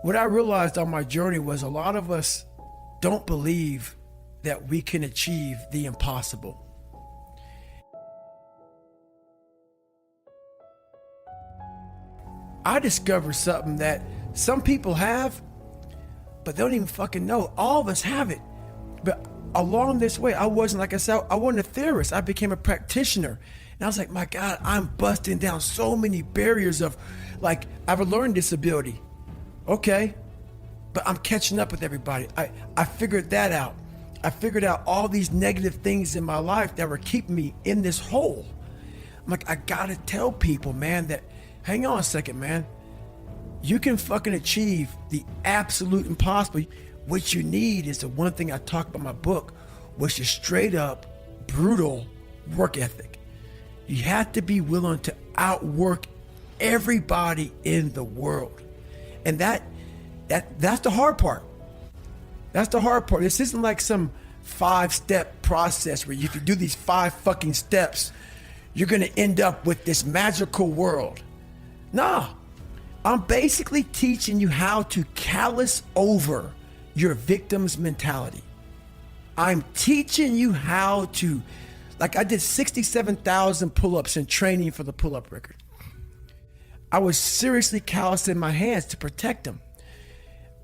What I realized on my journey was a lot of us don't believe that we can achieve the impossible. I discovered something that some people have, but they don't even fucking know. All of us have it. But along this way, I wasn't, like I said, I wasn't a theorist. I became a practitioner. And I was like, my God, I'm busting down so many barriers of, like, I have a learning disability. Okay, but I'm catching up with everybody. I figured that out. I figured out all these negative things in my life that were keeping me in this hole. I'm like, I gotta tell people, man, that, hang on a second, man. You can fucking achieve the absolute impossible. What you need is the one thing I talk about in my book, which is straight up brutal work ethic. You have to be willing to outwork everybody in the world. And that's the hard part. That's the hard part. This isn't like some 5-step process where if you do these 5 fucking steps, you're gonna end up with this magical world. Nah, I'm basically teaching you how to callous over your victim's mentality. I'm teaching you how to, like I did 67,000 pull-ups in training for the pull-up record. I was seriously callousing my hands to protect them.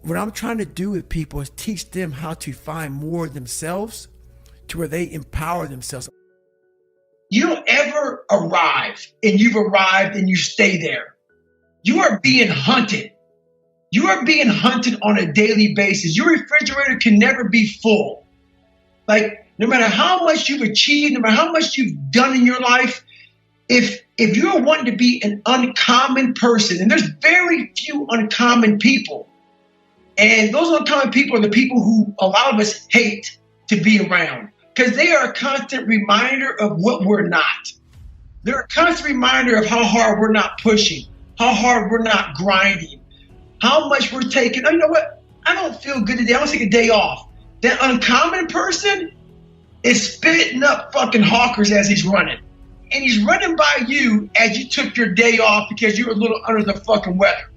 What I'm trying to do with people is teach them how to find more of themselves to where they empower themselves. You don't ever arrive and you've arrived and you stay there. You are being hunted. You are being hunted on a daily basis. Your refrigerator can never be full. Like, no matter how much you've achieved, no matter how much you've done in your life, if you're wanting to be an uncommon person, and there's very few uncommon people, and those uncommon people are the people who a lot of us hate to be around because they are a constant reminder of what we're not. They're a constant reminder of how hard we're not pushing, how hard we're not grinding, how much we're taking. Oh, you know what? I don't feel good today. I want to take a day off. That uncommon person is spitting up fucking hawkers as he's running. And he's running by you as you took your day off because you were a little under the fucking weather.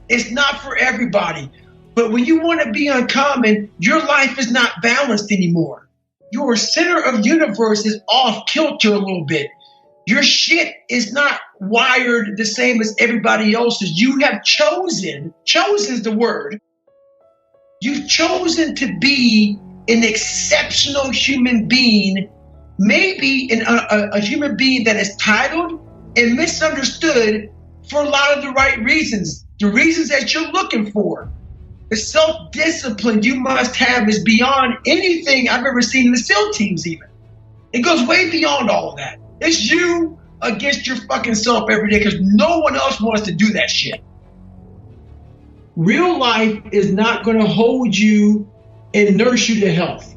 It's not for everybody. But when you want to be uncommon, your life is not balanced anymore. Your center of universe is off kilter a little bit. Your shit is not wired the same as everybody else's. You have chosen is the word. You've chosen to be an exceptional human being, maybe a human being that is titled and misunderstood for a lot of the right reasons, the reasons that you're looking for. The self-discipline you must have is beyond anything I've ever seen in the SEAL teams even. It goes way beyond all of that. It's you against your fucking self every day because no one else wants to do that shit. Real life is not going to hold you and nurse you to health.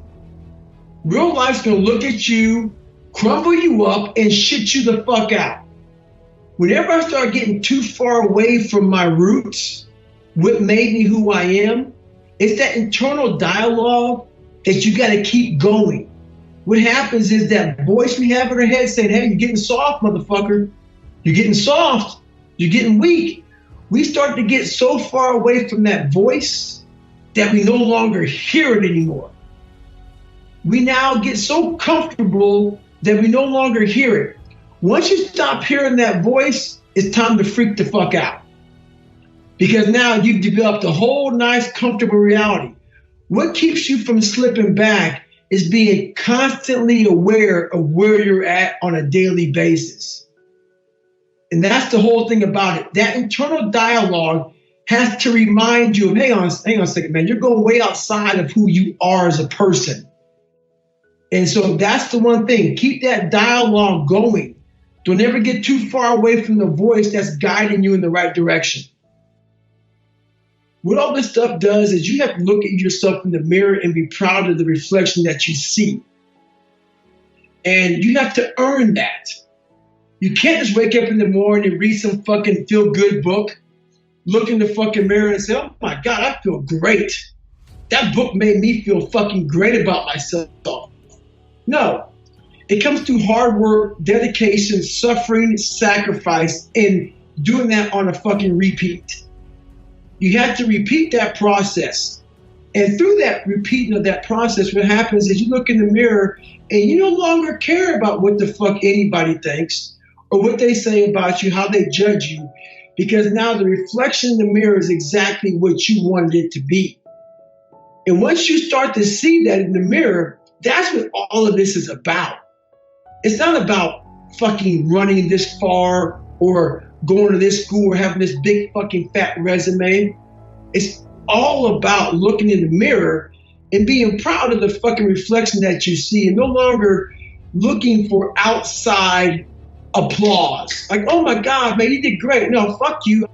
Real life's going to look at you, crumble you up, and shit you the fuck out. Whenever I start getting too far away from my roots, what made me who I am, it's that internal dialogue that you got to keep going. What happens is that voice we have in our head saying, hey, you're getting soft, motherfucker. You're getting soft. You're getting weak. We start to get so far away from that voice that we no longer hear it anymore. We now get so comfortable that we no longer hear it. Once you stop hearing that voice, it's time to freak the fuck out. Because now you've developed a whole nice, comfortable reality. What keeps you from slipping back is being constantly aware of where you're at on a daily basis. And that's the whole thing about it. That internal dialogue has to remind you of, hang on a second, man, you're going way outside of who you are as a person. And so that's the one thing. Keep that dialogue going. Don't ever get too far away from the voice that's guiding you in the right direction. What all this stuff does is you have to look at yourself in the mirror and be proud of the reflection that you see. And you have to earn that. You can't just wake up in the morning and read some fucking feel-good book, look in the fucking mirror and say, oh my God, I feel great. That book made me feel fucking great about myself. No, it comes through hard work, dedication, suffering, sacrifice, and doing that on a fucking repeat. You have to repeat that process. And through that repeating of that process, what happens is you look in the mirror and you no longer care about what the fuck anybody thinks or what they say about you, how they judge you, because now the reflection in the mirror is exactly what you wanted it to be. And once you start to see that in the mirror, that's what all of this is about. It's not about fucking running this far or going to this school or having this big fucking fat resume. It's all about looking in the mirror and being proud of the fucking reflection that you see and no longer looking for outside applause. Like, oh my God, man, you did great. No, fuck you.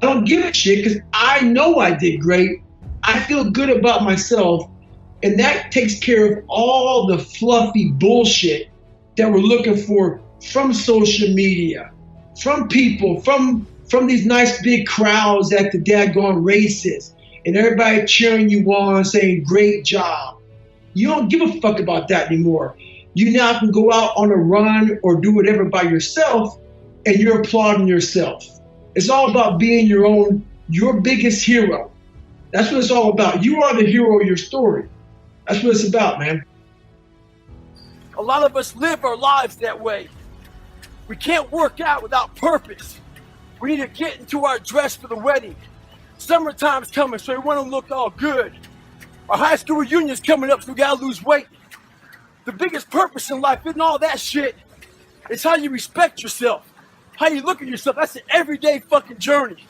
I don't give a shit because I know I did great. I feel good about myself. And that takes care of all the fluffy bullshit that we're looking for from social media, from people, from these nice big crowds at the daggone races, and everybody cheering you on, saying, great job. You don't give a fuck about that anymore. You now can go out on a run or do whatever by yourself, and you're applauding yourself. It's all about being your biggest hero. That's what it's all about. You are the hero of your story. That's what it's about, man. A lot of us live our lives that way. We can't work out without purpose. We need to get into our dress for the wedding. Summertime's coming, so we want to look all good. Our high school reunion's coming up, so we gotta lose weight. The biggest purpose in life isn't all that shit. It's how you respect yourself, how you look at yourself. That's an everyday fucking journey.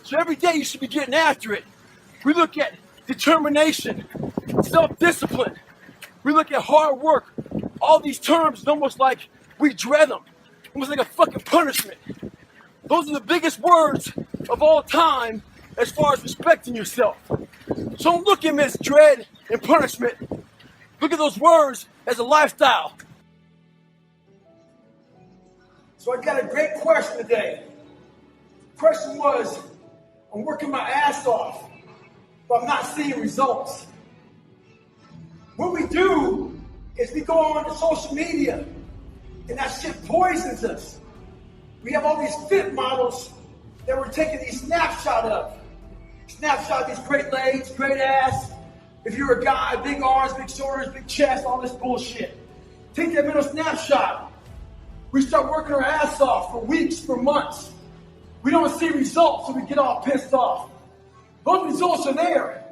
So every day you should be getting after it. We look at determination, self-discipline. We look at hard work. All these terms, it's almost like we dread them. Almost like a fucking punishment. Those are the biggest words of all time as far as respecting yourself. So don't look at them as dread and punishment. Look at those words as a lifestyle. So I got a great question today. The question was, I'm working my ass off, but I'm not seeing results. What we do is we go on to social media, and that shit poisons us. We have all these fit models that we're taking these snapshots of. Snapshot of these great legs, great ass. If you're a guy, big arms, big shoulders, big chest, all this bullshit. Take that mental snapshot. We start working our ass off for weeks, for months. We don't see results, so we get all pissed off. Those results are there.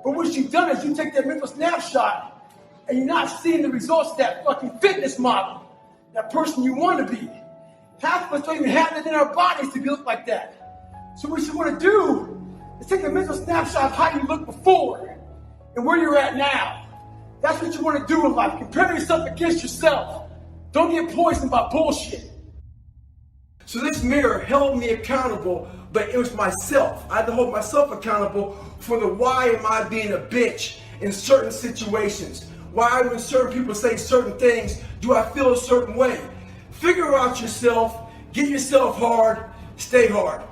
But what you've done is you take that mental snapshot and you're not seeing the results of that fucking fitness model, that person you want to be. Half of us don't even have it in our bodies to look like that. So what you want to do is take a mental snapshot of how you looked before and where you're at now. That's what you want to do in life. Compare yourself against yourself. Don't get poisoned by bullshit. So this mirror held me accountable, but it was myself. I had to hold myself accountable for the why am I being a bitch in certain situations. Why when certain people say certain things, do I feel a certain way? Figure out yourself, get yourself hard, stay hard.